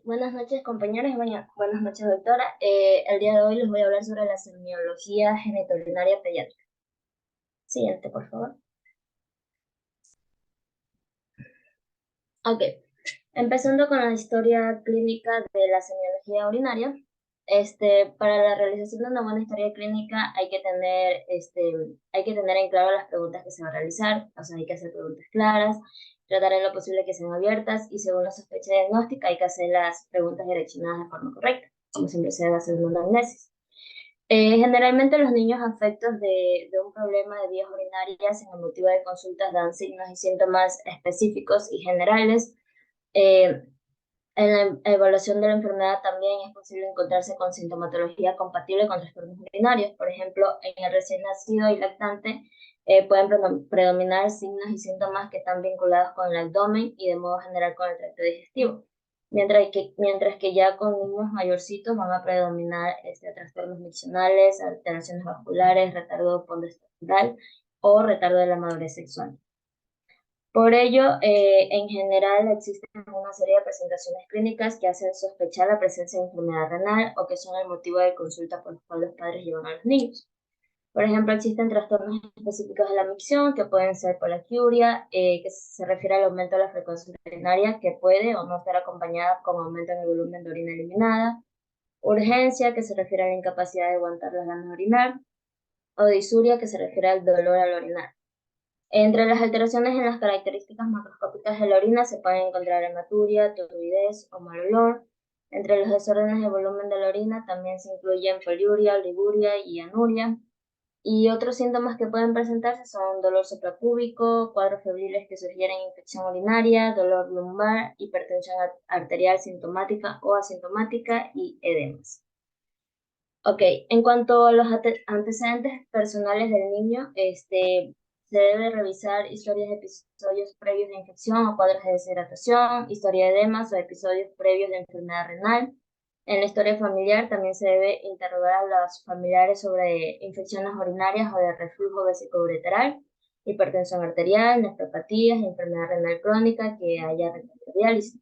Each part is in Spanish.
Buenas noches, compañeros, y buenas noches, doctora. El día de hoy les voy a hablar sobre la semiología genitourinaria pediátrica. Siguiente, por favor. Ok, empezando con la historia clínica de la semiología urinaria. Para la realización de una buena historia clínica hay que tener en claro las preguntas que se van a realizar, o sea, hay que hacer preguntas claras, tratar en lo posible que sean abiertas y según la sospecha diagnóstica hay que hacer las preguntas direccionadas de forma correcta, como siempre se debe hacer en una anamnesis. Generalmente los niños afectos de un problema de vías urinarias en el motivo de consultas dan signos y síntomas específicos y generales. Eh, en la evaluación de la enfermedad también es posible encontrarse con sintomatología compatible con trastornos urinarios. Por ejemplo, en el recién nacido y lactante pueden predominar signos y síntomas que están vinculados con el abdomen y de modo general con el tracto digestivo. Mientras que ya con niños mayorcitos van a predominar trastornos miccionales, alteraciones vasculares, retardo pontoestral o retardo de la madurez sexual. Por ello, en general existen una serie de presentaciones clínicas que hacen sospechar la presencia de enfermedad renal o que son el motivo de consulta por los cuales los padres llevan a los niños. Por ejemplo, existen trastornos específicos de la micción que pueden ser poliaquiuria, que se refiere al aumento de la frecuencia urinaria que puede o no estar acompañada con aumento en el volumen de orina eliminada, urgencia, que se refiere a la incapacidad de aguantar las ganas de orinar, o disuria, que se refiere al dolor al orinar. Entre las alteraciones en las características macroscópicas de la orina se pueden encontrar hematuria, turbidez o mal olor. Entre los desórdenes de volumen de la orina también se incluyen poliuria, oliguria y anuria. Y otros síntomas que pueden presentarse son dolor suprapúbico, cuadros febriles que sugieren infección urinaria, dolor lumbar, hipertensión arterial sintomática o asintomática y edemas. Ok, en cuanto a los antecedentes personales del niño, se debe revisar historias de episodios previos de infección o cuadros de deshidratación, historia de edemas o episodios previos de enfermedad renal. En la historia familiar también se debe interrogar a los familiares sobre infecciones urinarias o de reflujo vesicoureteral, hipertensión arterial, nefropatías, enfermedad renal crónica que haya requerido diálisis.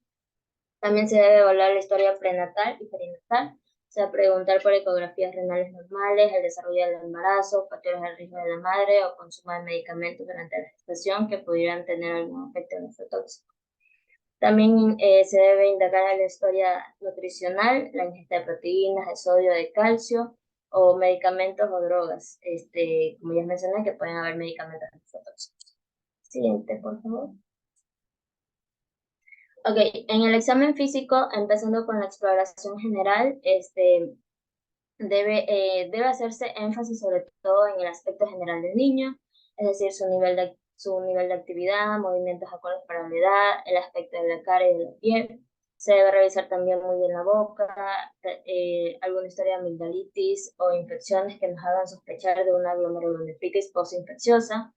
También se debe evaluar la historia prenatal y perinatal, o sea, preguntar por ecografías renales normales, el desarrollo del embarazo, factores de riesgo de la madre o consumo de medicamentos durante la gestación que pudieran tener algún efecto nefrotóxico. También se debe indagar la historia nutricional, la ingesta de proteínas, de sodio, de calcio o medicamentos o drogas. Como ya mencioné, que pueden haber medicamentos nefrotóxicos. Siguiente, por favor. Ok, en el examen físico, empezando con la exploración general, debe hacerse énfasis sobre todo en el aspecto general del niño, es decir, su nivel de actividad, movimientos acordes para la edad, el aspecto de la cara y de la piel. Se debe revisar también muy bien la boca, alguna historia de amigdalitis o infecciones que nos hagan sospechar de una glomerulonefritis postinfecciosa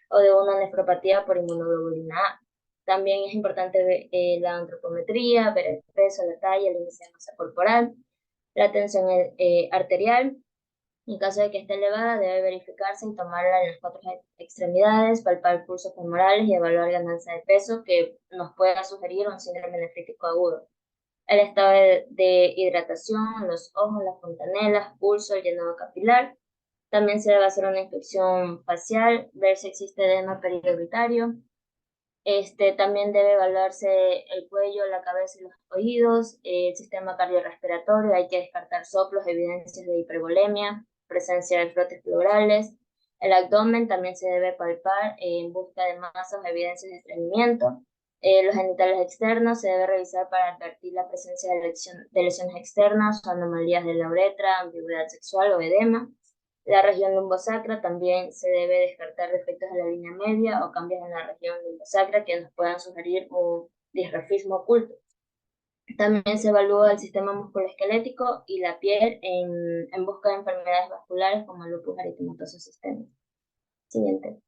o de una nefropatía por inmunoglobulina A. También es importante ver la antropometría, ver el peso, la talla, el índice de masa corporal, la tensión arterial. En caso de que esté elevada, debe verificarse y tomarla en las cuatro extremidades, palpar pulsos femorales y evaluar ganancia de peso que nos pueda sugerir un síndrome nefrítico agudo. El estado de hidratación, los ojos, las fontanelas, pulso, el llenado capilar. También se debe hacer una inspección facial, ver si existe edema periuretario. También debe evaluarse el cuello, la cabeza y los oídos, el sistema cardiorrespiratorio, hay que descartar soplos, evidencias de hipervolemia, presencia de frotes pleurales. El abdomen también se debe palpar en busca de masas o evidencias de estreñimiento. Los genitales externos se debe revisar para advertir la presencia de lesiones externas o anomalías de la uretra, ambigüedad sexual o edema. La región lumbosacra también se debe descartar defectos de la línea media o cambios en la región lumbosacra que nos puedan sugerir un disrafismo oculto. También se evalúa el sistema musculoesquelético y la piel en busca de enfermedades vasculares como el lupus eritematoso sistémico. Siguiente.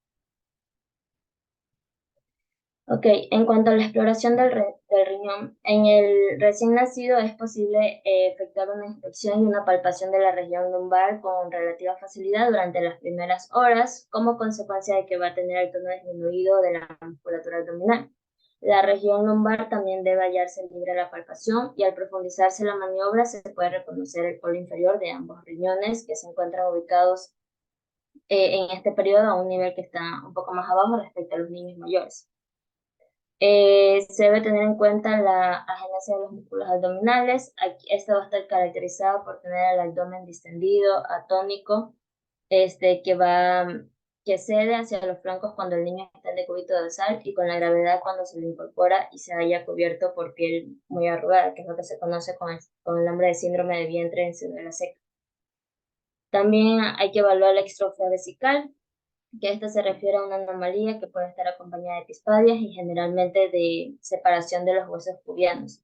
Ok, en cuanto a la exploración del riñón, en el recién nacido es posible efectuar una inspección y una palpación de la región lumbar con relativa facilidad durante las primeras horas, como consecuencia de que va a tener el tono disminuido de la musculatura abdominal. La región lumbar también debe hallarse libre a la palpación y al profundizarse la maniobra se puede reconocer el polo inferior de ambos riñones que se encuentran ubicados en este periodo a un nivel que está un poco más abajo respecto a los niños mayores. Se debe tener en cuenta la agenesia de los músculos abdominales. Esta va a estar caracterizada por tener el abdomen distendido, atónico, que cede hacia los flancos cuando el niño está en decúbito dorsal y con la gravedad cuando se le incorpora y se haya cubierto por piel muy arrugada, que es lo que se conoce con el nombre de síndrome de vientre en cintura seca. También hay que evaluar la extrofia vesical, que esta se refiere a una anomalía que puede estar acompañada de epispadias y generalmente de separación de los huesos pubianos.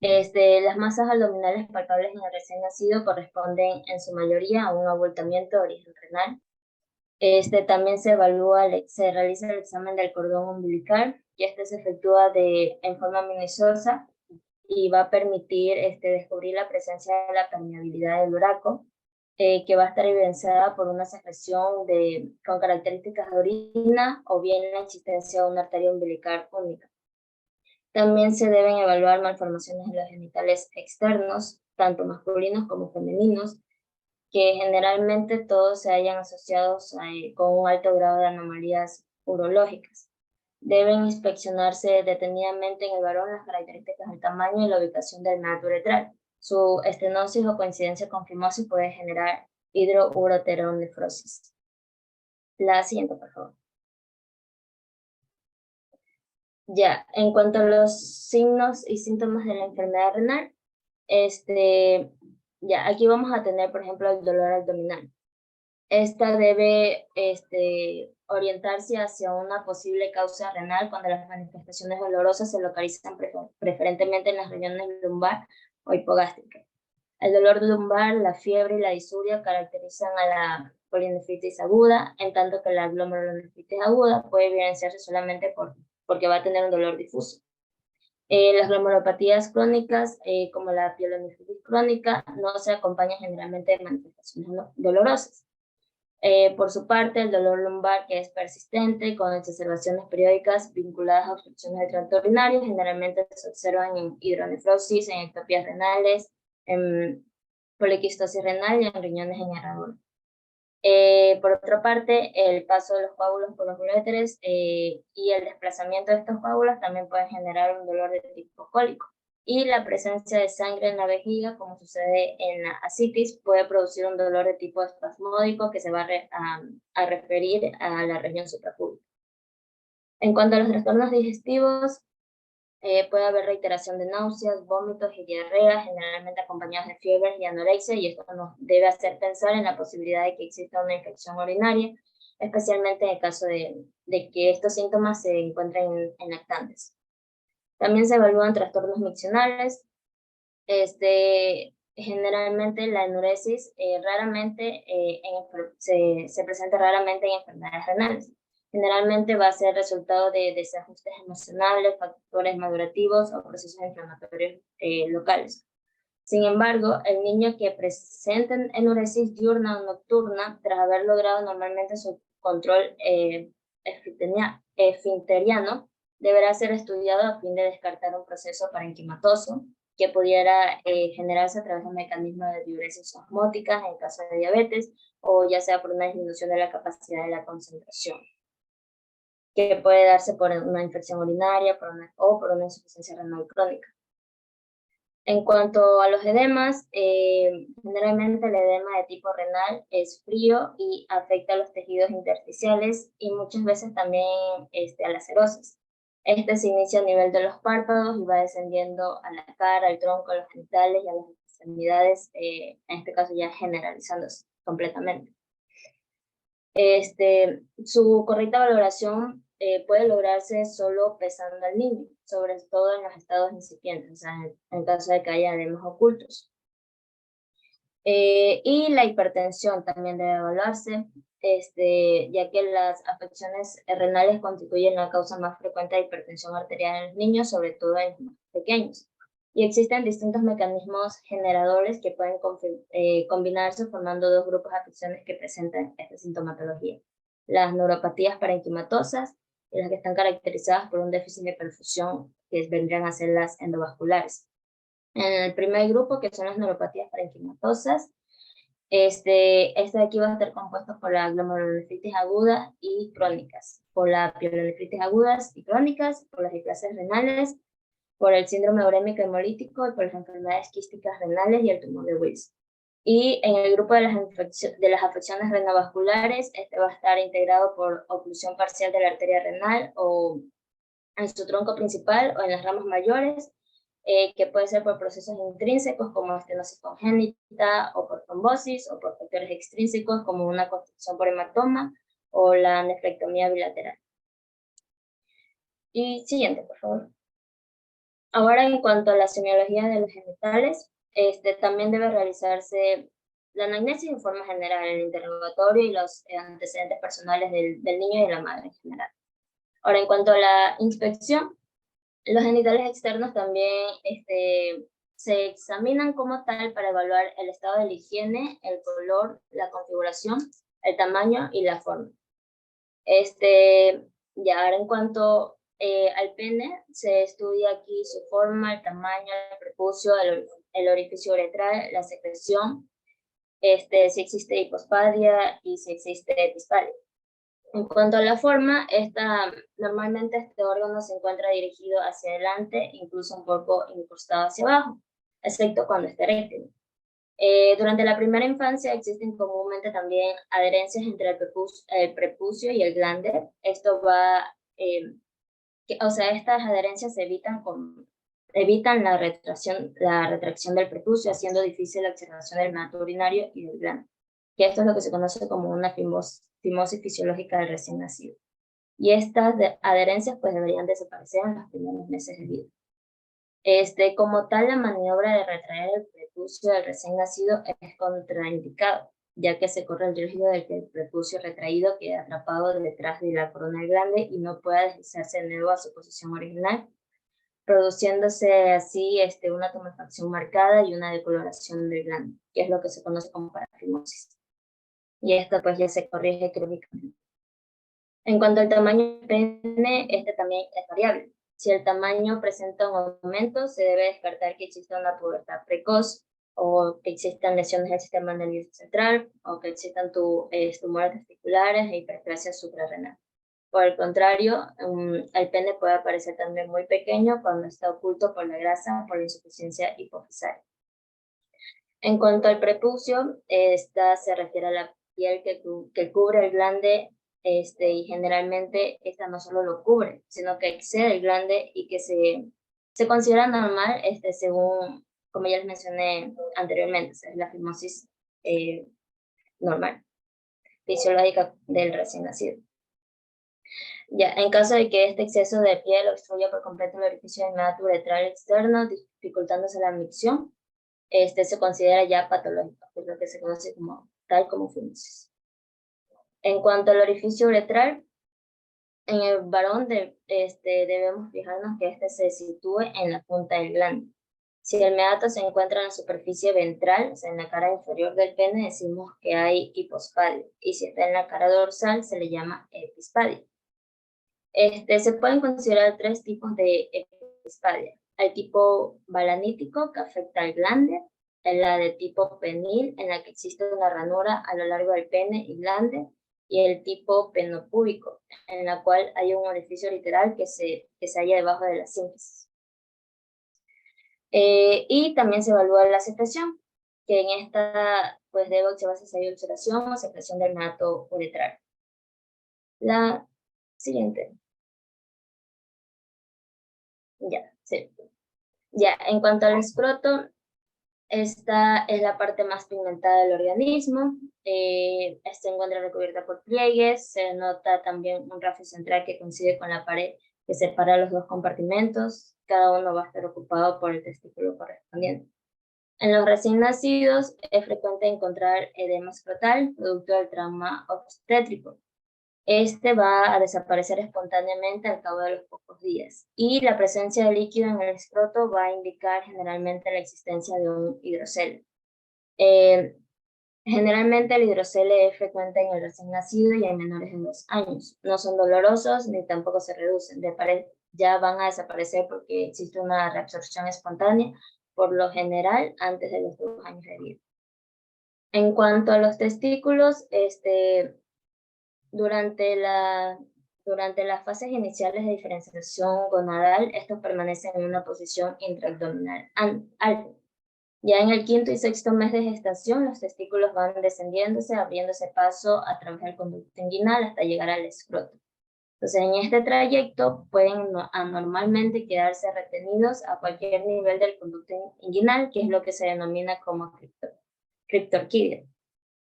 Las masas abdominales palpables en el recién nacido corresponden en su mayoría a un abultamiento de origen renal. También se realiza el examen del cordón umbilical, y se efectúa en forma minuciosa y va a permitir descubrir la presencia de la permeabilidad del uraco, que va a estar evidenciada por una secreción con características de orina o bien la existencia de una arteria umbilical única. También se deben evaluar malformaciones en los genitales externos, tanto masculinos como femeninos, que generalmente todos se hayan asociados con un alto grado de anomalías urológicas. Deben inspeccionarse detenidamente en el varón las características del tamaño y la ubicación del meato uretral. Su estenosis o coincidencia con fimosis puede generar hidrouroteronefrosis. La siguiente, por favor. Ya, en cuanto a los signos y síntomas de la enfermedad renal, ya, aquí vamos a tener, por ejemplo, el dolor abdominal. Esta debe orientarse hacia una posible causa renal cuando las manifestaciones dolorosas se localizan preferentemente en las regiones lumbar o hipogástricas. El dolor lumbar, la fiebre y la disuria caracterizan a la polinefritis aguda, en tanto que la glomerulonefritis aguda puede evidenciarse solamente porque va a tener un dolor difuso. Las glomerulopatías crónicas, como la pielonefritis crónica, no se acompañan generalmente de manifestaciones dolorosas. Por su parte, el dolor lumbar, que es persistente, con exacerbaciones periódicas vinculadas a obstrucciones del tracto urinario, generalmente se observan en hidronefrosis, en ectopias renales, en poliquistosis renal y en riñones en herradura. Por otra parte, el paso de los coágulos por los uréteres y el desplazamiento de estos coágulos también pueden generar un dolor de tipo cólico. Y la presencia de sangre en la vejiga, como sucede en la ascitis, puede producir un dolor de tipo espasmódico que se va a referir a la región suprapúbica. En cuanto a los trastornos digestivos, puede haber reiteración de náuseas, vómitos y diarrea, generalmente acompañados de fiebre y anorexia, y esto nos debe hacer pensar en la posibilidad de que exista una infección urinaria, especialmente en el caso de que estos síntomas se encuentren en lactantes. También se evalúan trastornos miccionales. Generalmente la enuresis se presenta raramente en enfermedades renales. Generalmente va a ser resultado de desajustes emocionales, factores madurativos o procesos inflamatorios locales. Sin embargo, el niño que presenta enuresis diurna o nocturna, tras haber logrado normalmente su control esfinteriano, deberá ser estudiado a fin de descartar un proceso parenquimatoso que pudiera generarse a través de un mecanismo de diuresis osmóticas en caso de diabetes, o ya sea por una disminución de la capacidad de la concentración, que puede darse por una infección urinaria o por una insuficiencia renal crónica. En cuanto a los edemas, generalmente el edema de tipo renal es frío y afecta a los tejidos intersticiales y muchas veces también a las serosas. Se inicia a nivel de los párpados y va descendiendo a la cara, al tronco, a los genitales y a las extremidades, en este caso ya generalizándose completamente. Su correcta valoración puede lograrse solo pesando al niño, sobre todo en los estados incipientes, o sea, en caso de que haya edemas ocultos. Y la hipertensión también debe evaluarse, ya que las afecciones renales constituyen la causa más frecuente de hipertensión arterial en los niños, sobre todo en los más pequeños. Y existen distintos mecanismos generadores que pueden combinarse formando dos grupos de afecciones que presentan esta sintomatología: las neuropatías parenquimatosas y las que están caracterizadas por un déficit de perfusión, que vendrían a ser las endovasculares. En el primer grupo, que son las neuropatías parenquimatosas, este de aquí va a estar compuesto por la glomerulonefritis aguda y crónicas, por la pielonefritis agudas y crónicas, por las displasias renales, por el síndrome urémico hemolítico y por las enfermedades quísticas renales y el tumor de Wilson. Y en el grupo de las afecciones renovasculares, va a estar integrado por oclusión parcial de la arteria renal o en su tronco principal o en las ramas mayores, que puede ser por procesos intrínsecos como estenosis congénita o por trombosis, o por factores extrínsecos como una construcción por hematoma o la nefrectomía bilateral. Y siguiente, por favor. Ahora, en cuanto a la semiología de los genitales, también debe realizarse la anamnesis en forma general, el interrogatorio y los antecedentes personales del niño y de la madre en general. Ahora, en cuanto a la inspección, los genitales externos también se examinan como tal para evaluar el estado de la higiene, el color, la configuración, el tamaño y la forma. Ya ahora en cuanto al pene, se estudia aquí su forma, el tamaño, el prepucio, el orificio uretral, la secreción, si existe hipospadia y si existe epispadia. En cuanto a la forma, normalmente este órgano se encuentra dirigido hacia adelante, incluso un poco incrustado hacia abajo, excepto cuando está eréctil. Durante la primera infancia existen comúnmente también adherencias entre el prepucio y el glande. Esto va, estas adherencias evitan la retracción del prepucio, haciendo difícil la observación del meato urinario y del glande, que esto es lo que se conoce como una fimosis fisiológica del recién nacido. Y estas adherencias pues deberían desaparecer en los primeros meses de vida. Como tal, la maniobra de retraer el prepucio del recién nacido es contraindicado, ya que se corre el riesgo de que el prepucio retraído quede atrapado detrás de la corona del glande y no pueda deslizarse de nuevo a su posición original, produciéndose así una tumefacción marcada y una decoloración del glande, que es lo que se conoce como parafimosis. Y esto pues ya se corrige quirúrgicamente. En cuanto al tamaño del pene, también es variable. Si el tamaño presenta un aumento, se debe descartar que exista una pubertad precoz, o que existan lesiones del sistema nervioso central, o que existan tumores testiculares e hiperplasia suprarrenal. Por el contrario, el pene puede aparecer también muy pequeño cuando está oculto por la grasa, por la insuficiencia hipofisaria. En cuanto al prepucio, esta se refiere a la piel que cubre el glande, y generalmente esta no solo lo cubre, sino que excede el glande y que se considera normal, según, como ya les mencioné anteriormente, es la fimosis normal, fisiológica del recién nacido. Ya, en caso de que este exceso de piel obstruya por completo el orificio del meato uretral externo, dificultándose la micción, se considera ya patológico, que es lo que se conoce como fimosis. En cuanto al orificio uretral, en el varón debemos fijarnos que se sitúe en la punta del glande. Si el meato se encuentra en la superficie ventral, o sea, en la cara inferior del pene, decimos que hay hipospadia, y si está en la cara dorsal, se le llama epispadia. Se pueden considerar tres tipos de epispadia. El tipo balanítico, que afecta al glande, la de tipo penil, en la que existe una ranura a lo largo del pene y glande, y el tipo penopúbico, en la cual hay un orificio literal que se halla debajo de la sínfisis. Y también se evalúa la secreción, que en esta pues debe observarse si hay observación o secreción del meato uretral. La siguiente. Ya, sí. Ya, en cuanto al escroto, esta es la parte más pigmentada del organismo. Se encuentra recubierta por pliegues. Se nota también un rafio central que coincide con la pared que separa los dos compartimentos. Cada uno va a estar ocupado por el testículo correspondiente. En los recién nacidos es frecuente encontrar edema escrotal, producto del trauma obstétrico. Va a desaparecer espontáneamente al cabo de los pocos días. Y la presencia de líquido en el escroto va a indicar generalmente la existencia de un hidrocele. Generalmente el hidrocele es frecuente en el recién nacido y en menores de 2 años. No son dolorosos ni tampoco se reducen. Ya van a desaparecer porque existe una reabsorción espontánea, por lo general antes de los 2 años de vida. En cuanto a los testículos, durante las fases iniciales de diferenciación gonadal, estos permanecen en una posición intraabdominal alta. Ya en el quinto y sexto mes de gestación, los testículos van descendiéndose, abriéndose paso a través del conducto inguinal hasta llegar al escroto. Entonces, en este trayecto pueden anormalmente quedarse retenidos a cualquier nivel del conducto inguinal, que es lo que se denomina como criptorquidia.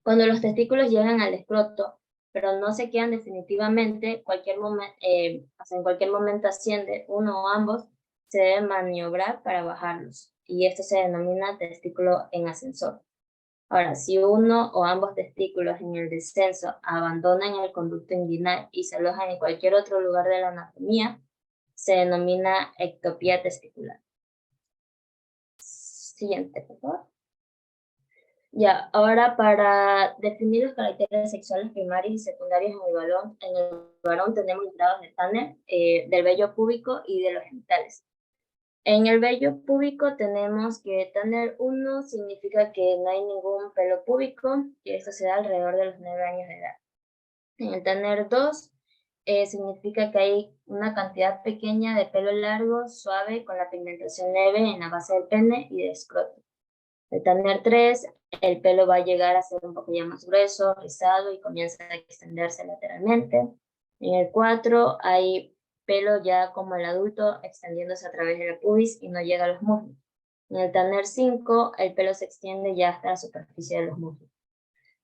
Cuando los testículos llegan al escroto, pero no se quedan definitivamente, en cualquier momento asciende uno o ambos, se debe maniobrar para bajarlos, y esto se denomina testículo en ascensor. Ahora, si uno o ambos testículos en el descenso abandonan el conducto inguinal y se alojan en cualquier otro lugar de la anatomía, se denomina ectopía testicular. Siguiente, por favor. Ya, ahora para definir los caracteres sexuales primarios y secundarios en el varón tenemos los grados de Tanner, del vello púbico y de los genitales. En el vello púbico tenemos que Tanner 1 significa que no hay ningún pelo púbico, y esto se da alrededor de los 9 años de edad. En el Tanner 2 significa que hay una cantidad pequeña de pelo largo, suave, con la pigmentación leve en la base del pene y del escroto. El Tanner 3, el pelo va a llegar a ser un poco ya más grueso, rizado y comienza a extenderse lateralmente. En el 4 hay pelo ya como el adulto extendiéndose a través de la pubis y no llega a los muslos. En el Tanner 5, el pelo se extiende ya hasta la superficie de los muslos.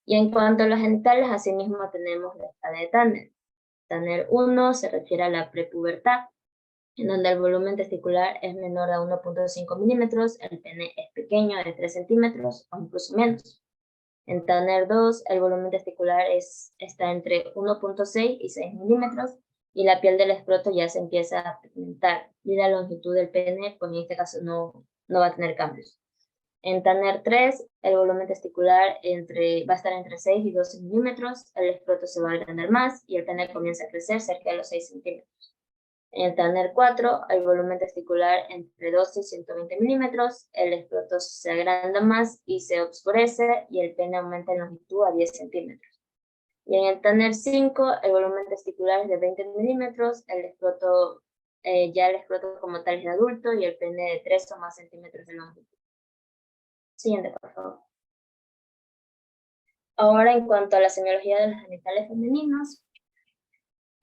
Y en cuanto a los genitales, asimismo tenemos la escala de Tanner. Tanner 1 se refiere a la prepubertad, en donde el volumen testicular es menor a 1.5 milímetros, el pene es pequeño de 3 centímetros o incluso menos. En Tanner 2, el volumen testicular está entre 1.6 y 6 milímetros y la piel del escroto ya se empieza a pigmentar y la longitud del pene, pues en este caso no va a tener cambios. En Tanner 3, el volumen testicular va a estar entre 6 y 12 milímetros, el escroto se va a agrandar más y el pene comienza a crecer cerca de los 6 centímetros. En el Tanner 4, el volumen testicular entre 12 y 120 milímetros, el escroto se agranda más y se oscurece y el pene aumenta en longitud a 10 centímetros. Y en el Tanner 5, el volumen testicular es de 20 milímetros, el escroto como tal es de adulto y el pene de 3 o más centímetros de longitud. Siguiente, por favor. Ahora, en cuanto a la semiología de los genitales femeninos,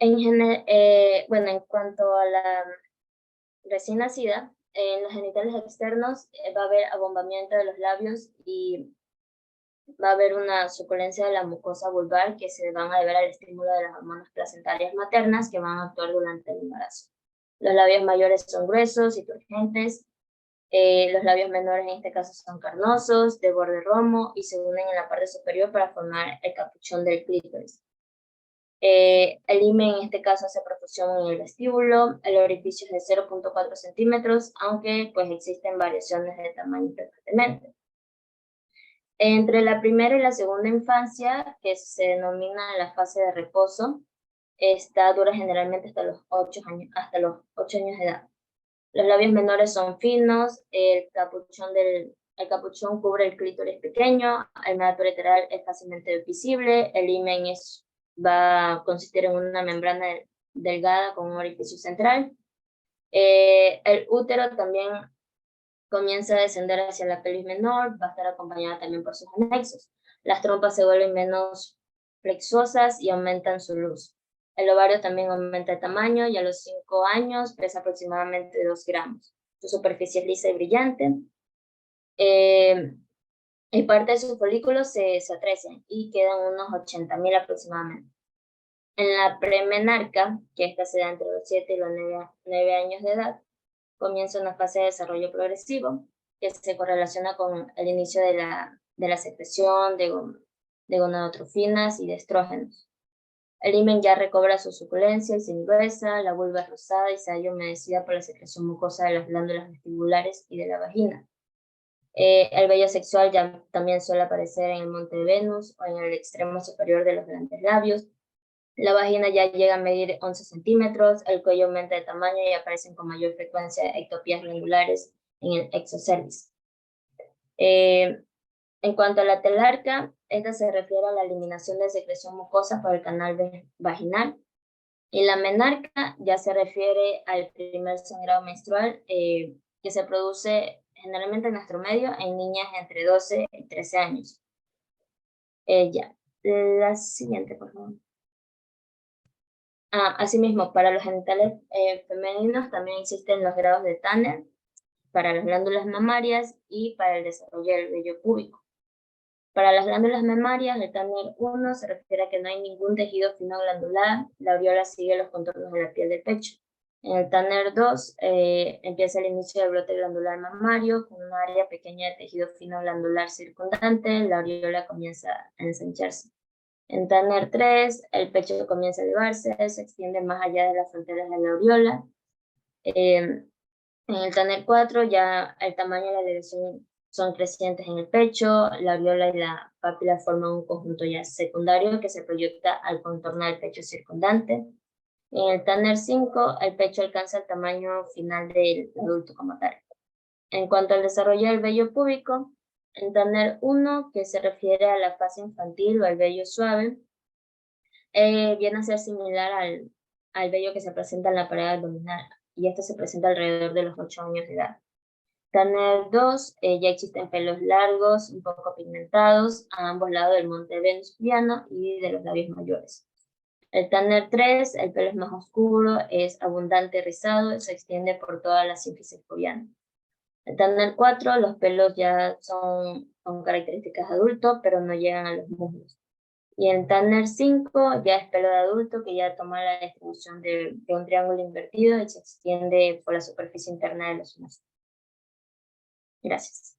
en cuanto a la recién nacida, en los genitales externos va a haber abombamiento de los labios y va a haber una suculencia de la mucosa vulvar que se van a deber al estímulo de las hormonas placentarias maternas que van a actuar durante el embarazo. Los labios mayores son gruesos y turgentes, los labios menores en este caso son carnosos, de borde romo y se unen en la parte superior para formar el capuchón del clítoris. El himen en este caso hace profusión en el vestíbulo, el orificio es de 0.4 centímetros, aunque pues existen variaciones de tamaño frecuentemente. Entre la primera y la segunda infancia, que se denomina la fase de reposo, esta dura generalmente hasta los 8 años de edad. Los labios menores son finos, el capuchón cubre el clítoris pequeño, el meato lateral es fácilmente visible, el himen va a consistir en una membrana delgada con un orificio central. El útero también comienza a descender hacia la pelvis menor, va a estar acompañada también por sus anexos. Las trompas se vuelven menos flexuosas y aumentan su luz. El ovario también aumenta de tamaño y a los 5 años pesa aproximadamente 2 gramos. Su superficie es lisa y brillante. Y parte de sus folículos se atrezian y quedan unos 80.000 aproximadamente. En la premenarca, que esta se da entre los 7 y los 9 años de edad, comienza una fase de desarrollo progresivo que se correlaciona con el inicio de la secreción de gonadotrofinas y de estrógenos. El himen ya recobra su suculencia y se engruesa, la vulva es rosada y se halla humedecida por la secreción mucosa de las glándulas vestibulares y de la vagina. El vello sexual ya también suele aparecer en el monte de Venus o en el extremo superior de los grandes labios. La vagina ya llega a medir 11 centímetros, el cuello aumenta de tamaño y aparecen con mayor frecuencia ectopías glandulares en el exocervix. En cuanto a la telarca, esta se refiere a la eliminación de secreción mucosa por el canal vaginal. Y la menarca ya se refiere al primer sangrado menstrual que se produce generalmente en nuestro medio en niñas entre 12 y 13 años. Ya, la siguiente, por favor. Asimismo, para los genitales femeninos también existen los grados de Tanner para las glándulas mamarias y para el desarrollo del vello púbico. Para las glándulas mamarias, el Tanner 1 se refiere a que no hay ningún tejido fino glandular, la aureola sigue los contornos de la piel del pecho. En el Tanner 2 empieza el inicio del brote glandular mamario con una área pequeña de tejido fino glandular circundante, la aureola comienza a ensancharse. En Tanner 3, el pecho comienza a elevarse, se extiende más allá de las fronteras de la aureola. En el Tanner 4 ya el tamaño y la elevación son crecientes en el pecho, la aureola y la pápila forman un conjunto ya secundario que se proyecta al contorno del pecho circundante. En el Tanner 5, el pecho alcanza el tamaño final del adulto como tal. En cuanto al desarrollo del vello púbico, en Tanner 1, que se refiere a la fase infantil o al vello suave, viene a ser similar al vello que se presenta en la pared abdominal, y este se presenta alrededor de los 8 años de edad. Tanner 2, ya existen pelos largos, un poco pigmentados, a ambos lados del monte Venus pubiano y de los labios mayores. El Tanner 3, el pelo es más oscuro, es abundante rizado, se extiende por toda la sínfisis pubiana. El Tanner 4, los pelos ya son características de adulto, pero no llegan a los muslos. Y en Tanner 5 ya es pelo de adulto que ya toma la distribución de un triángulo invertido y se extiende por la superficie interna de los muslos. Gracias.